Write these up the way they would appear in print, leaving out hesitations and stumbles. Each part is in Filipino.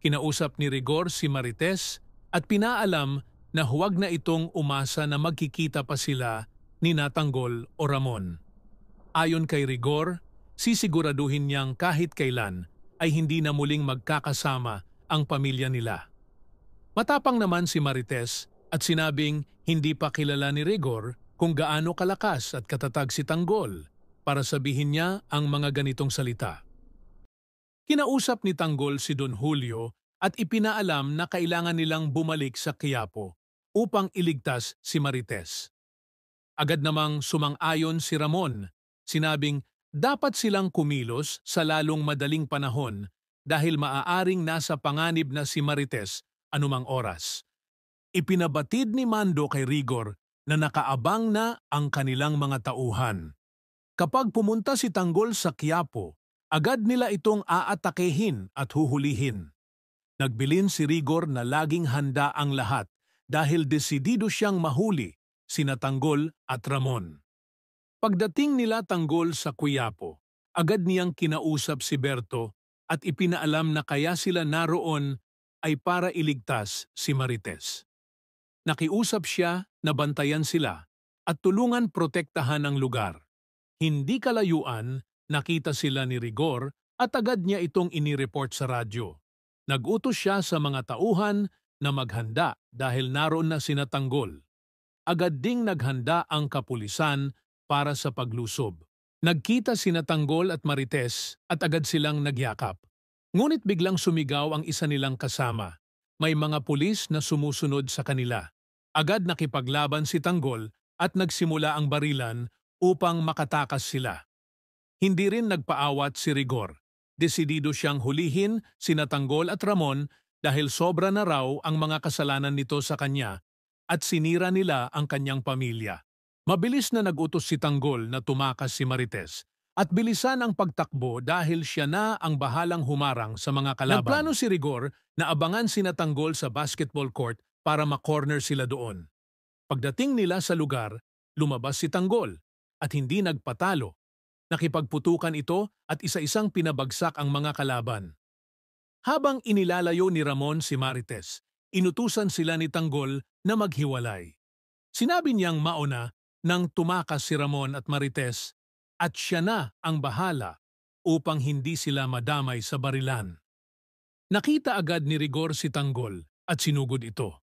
Kinausap ni Rigor si Marites at pinaalam na huwag na itong umasa na magkikita pa sila ni Natanggol o Ramon. Ayon kay Rigor, sisiguraduhin niyang kahit kailan ay hindi na muling magkakasama ang pamilya nila. Matapang naman si Marites at sinabing hindi pa kilala ni Rigor kung gaano kalakas at katatag si Tanggol para sabihin niya ang mga ganitong salita. Kinausap ni Tanggol si Don Julio at ipinaalam na kailangan nilang bumalik sa Quiapo upang iligtas si Marites. Agad namang sumang-ayon si Ramon, sinabing dapat silang kumilos sa lalong madaling panahon dahil maaaring nasa panganib na si Marites anumang oras. Ipinabatid ni Mando kay Rigor na nakaabang na ang kanilang mga tauhan. Kapag pumunta si Tanggol sa Quiapo, agad nila itong aatakehin at huhulihin. Nagbilin si Rigor na laging handa ang lahat dahil desidido siyang mahuli sina Tanggol at Ramon. Pagdating nila Tanggol sa Quiapo, agad niyang kinausap si Berto at ipinaalam na kaya sila naroon ay para iligtas si Marites. Nakiusap siya na bantayan sila at tulungan protektahan ang lugar. Hindi kalayuan, nakita sila ni Rigor at agad niya itong inireport sa radyo. Nagutos siya sa mga tauhan na maghanda dahil naroon na sina Tanggol. Agad ding naghanda ang kapulisan para sa paglusob. Nagkita sina Tanggol at Marites at agad silang nagyakap. Ngunit biglang sumigaw ang isa nilang kasama. May mga pulis na sumusunod sa kanila. Agad nakipaglaban si Tanggol at nagsimula ang barilan upang makatakas sila. Hindi rin nagpaawat si Rigor. Desidido siyang hulihin sina Tanggol at Ramon dahil sobra na raw ang mga kasalanan nito sa kanya at sinira nila ang kanyang pamilya. Mabilis na nagutos si Tanggol na tumakas si Marites at bilisan ang pagtakbo dahil siya na ang bahalang humarang sa mga kalaban. Nagplano si Rigor na abangan sina Tanggol sa basketball court para makorner sila doon. Pagdating nila sa lugar, lumabas si Tanggol at hindi nagpatalo. Nakipagputukan ito at isa-isang pinabagsak ang mga kalaban. Habang inilalayo ni Ramon si Marites, inutusan sila ni Tanggol na maghiwalay. Sinabi niyang mauna nang tumakas si Ramon at Marites at siya na ang bahala upang hindi sila madamay sa barilan. Nakita agad ni Rigor si Tanggol at sinugod ito.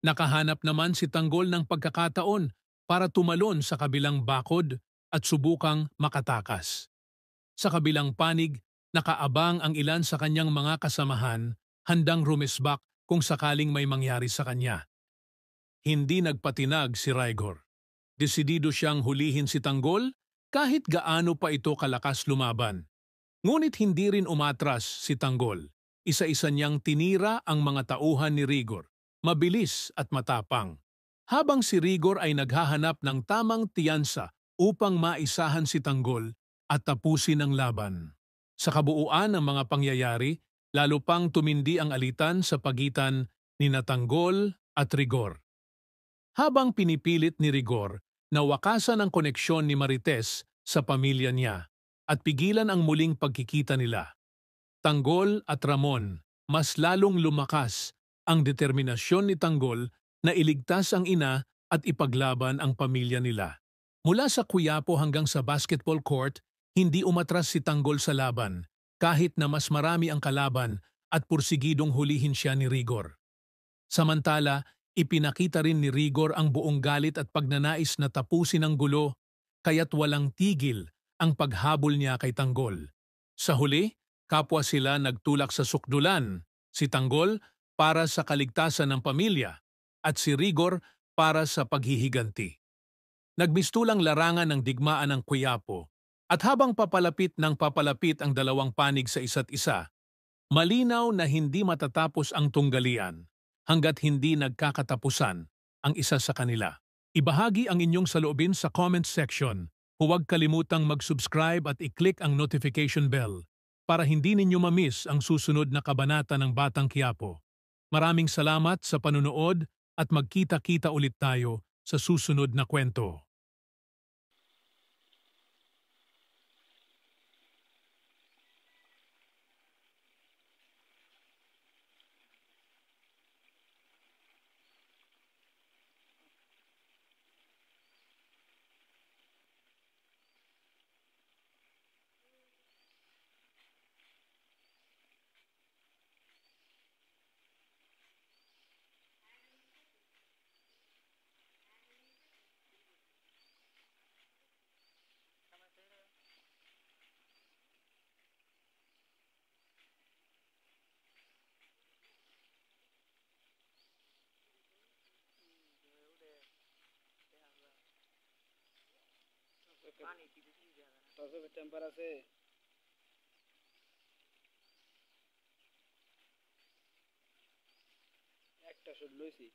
Nakahanap naman si Tanggol ng pagkakataon para tumalon sa kabilang bakod at subukang makatakas. Sa kabilang panig, nakaabang ang ilan sa kanyang mga kasamahan, handang rumisbak kung sakaling may mangyari sa kanya. Hindi nagpatinag si Rigor. Desidido siyang hulihin si Tanggol kahit gaano pa ito kalakas lumaban. Ngunit hindi rin umatras si Tanggol. Isa-isa niyang tinira ang mga tauhan ni Rigor, mabilis at matapang. Habang si Rigor ay naghahanap ng tamang tiyansa upang maisahan si Tanggol at tapusin ang laban. Sa kabuuan ng mga pangyayari, lalo pang tumindi ang alitan sa pagitan ni Tanggol at Rigor. Habang pinipilit ni Rigor na wakasan ang koneksyon ni Marites sa pamilya niya at pigilan ang muling pagkikita nila, Tanggol at Ramon, mas lalong lumakas ang determinasyon ni Tanggol na iligtas ang ina at ipaglaban ang pamilya nila. Mula sa Quiapo hanggang sa basketball court, hindi umatras si Tanggol sa laban, kahit na mas marami ang kalaban at pursigidong hulihin siya ni Rigor. Samantala, ipinakita rin ni Rigor ang buong galit at pagnanais na tapusin ang gulo, kaya't walang tigil ang paghabol niya kay Tanggol. Sa huli, kapwa sila nagtulak sa sukdulan, si Tanggol para sa kaligtasan ng pamilya at si Rigor para sa paghihiganti. Nagmistulang larangan ng digmaan ng Quiapo at habang papalapit ang dalawang panig sa isa't isa, malinaw na hindi matatapos ang tunggalian hanggat hindi nagkakatapusan ang isa sa kanila. Ibahagi ang inyong saloobin sa comment section. Huwag kalimutang mag-subscribe at i-click ang notification bell para hindi ninyo ma-miss ang susunod na kabanata ng Batang Quiapo. Maraming salamat sa panunood at magkita-kita ulit tayo sa susunod na kwento. টর্চের টেম্পার আছে। একটা শুট লইছি।